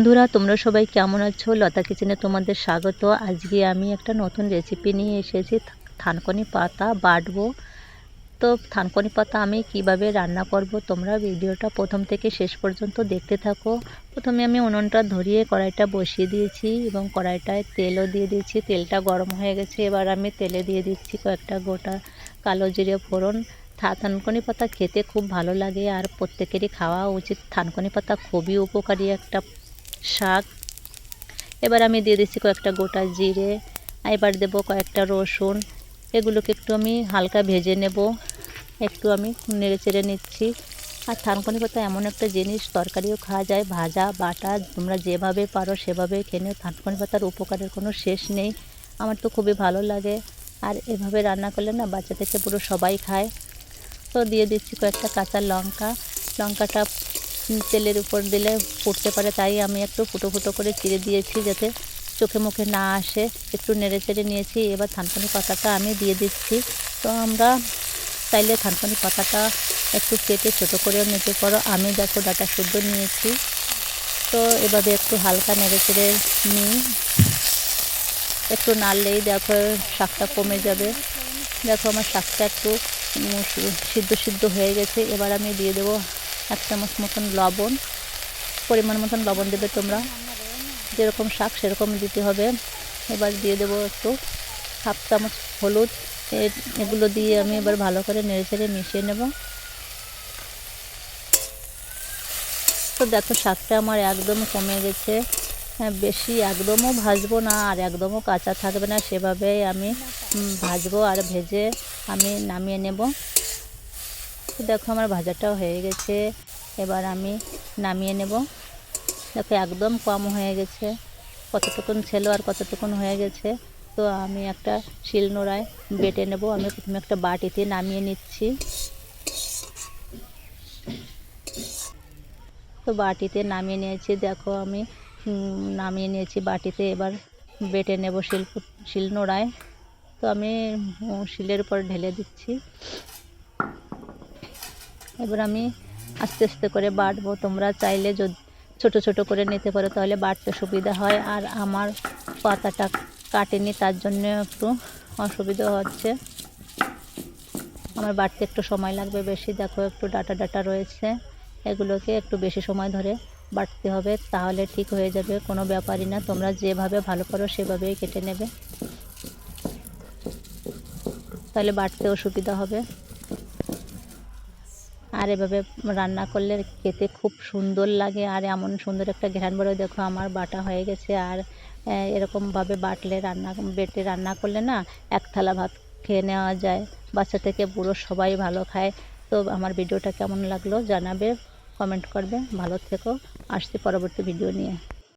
বন্ধুরা, তোমরা সবাই কেমন আছো? লতা কিচেনে তোমাদের স্বাগত। আজকে আমি একটা নতুন রেসিপি নিয়ে এসেছি। থানকুনি পাতা বাটবো। তো থানকুনি পাতা আমি কিভাবে রান্না করব, তোমরা ভিডিওটা প্রথম থেকে শেষ পর্যন্ত দেখতে থাকো। প্রথমে আমি উনুনটা ধরিয়ে কড়াইটা বসিয়ে দিয়েছি এবং কড়াইটায় তেলও দিয়ে দিয়েছি। তেলটা গরম হয়ে গেছে। এবার আমি তেলে দিয়ে দিচ্ছি কয়েকটা গোটা কালো জিরে ফোড়ন। থানকুনি পাতা খেতে খুব ভালো লাগে আর প্রত্যেকেরই খাওয়া উচিত। থানকুনি পাতা খুবই উপকারী একটা শাক। এবার আমি দিয়ে দিচ্ছি কয়েকটা গোটা জিরে, এবার দেবো কয়েকটা রসুন। এগুলোকে একটু আমি হালকা ভেজে নেব। একটু আমি নেড়ে চেড়ে নিচ্ছি। আর থানকুনি পাতা এমন একটা জিনিস, তরকারিও খাওয়া যায়, ভাজা বাটা তোমরা যেভাবে পারো সেভাবে খেয়ে নিও। থানকুনি পাতার উপকারের কোনো শেষ নেই। আমার তো খুবই ভালো লাগে। আর এভাবে রান্না করলে না বাচ্চা থেকে পুরো সবাই খায়। তো দিয়ে দিচ্ছি কয়েকটা কাঁচা লঙ্কা। লঙ্কাটা তেলের উপর দিলে ফুটতে পারে, তাই আমি একটু ফুটো ফুটো করে চিড়ে দিয়েছি যাতে চোখে মুখে না আসে। একটু নেড়ে চেড়ে নিয়েছি। এবার থানকুনি পাতাটা আমি দিয়ে দিচ্ছি। তো আমরা চাইলে থানকুনি পাতাটা একটু কেটে ছোটো করেও নিতে পারো। আমি দেখো ডাঁটা শুদ্ধ নিয়েছি। তো এভাবে একটু হালকা নেড়ে চেড়ে নিই। একটু নাড়লেই দেখো শাকটা কমে যাবে। দেখো আমার শাকটা একটু সিদ্ধ হয়ে গেছে। এবার আমি দিয়ে দেবো 1 চামচ মতন লবণ। পরিমাণ মতন লবণ দেবে তোমরা, যেরকম শাক সেরকম দিতে হবে। এবার দিয়ে দেবো একটু 1/2 চামচ হলুদ। এগুলো দিয়ে আমি এবার ভালো করে নেড়ে চেড়ে মিশিয়ে নেব। তো দেখো শাকটা আমার একদম কমে গেছে। বেশি একদমও ভাজবো না আর একদমও কাঁচা থাকবে না, সেভাবেই আমি ভাজবো আর ভেজে আমি নামিয়ে নেব। তো দেখো আমার ভাজাটাও হয়ে গেছে। এবার আমি নামিয়ে নেব। দেখো একদম কম হয়ে গেছে, কতটুকুন ছিল আর কতটুকুন হয়ে গেছে। তো আমি একটা শিলনোড়ায় বেটে নেব। আমি প্রথমে একটা বাটিতে নামিয়ে নিচ্ছি। তো বাটিতে নামিয়ে নিয়েছি। দেখো আমি নামিয়ে নিয়েছি বাটিতে। এবার বেটে নেব শিলনোড়ায়। তো আমি শিলের উপর ঢেলে দিচ্ছি। এবার আমি আস্তে আস্তে করে বাটবো। তোমরা চাইলে যদি ছোট ছোট করে নিতে পারো তাহলে বাটতে সুবিধা হয়। আর আমার পাতাটা কাটেনি, তার জন্য একটু অসুবিধা হচ্ছে। আমার বাটতে একটু সময় লাগবে বেশি। দেখো একটু ডাটা ডাটা রয়েছে, এগুলোকে একটু বেশি সময় ধরে বাটতে হবে, তাহলে ঠিক হয়ে যাবে। কোনো ব্যাপারই না, তোমরা যেভাবে ভালো পারো সেভাবেই কেটে নেবে, তাহলে বাটতেও সুবিধা হবে। আর এভাবে রান্না করলে খেতে খুব সুন্দর লাগে আর এমন সুন্দর একটা ঘ্রাণ বেরোয়। দেখো আমার বাটা হয়ে গেছে। আর এরকমভাবে বাটলে বেটে রান্না করলে না 1 থালা ভাত খেয়ে নেওয়া যায়। বাচ্চা থেকে বুড়ো সবাই ভালো খায়। তো আমার ভিডিওটা কেমন লাগলো জানাবে, কমেন্ট করবে। ভালো থেকো। আসছি পরবর্তী ভিডিও নিয়ে।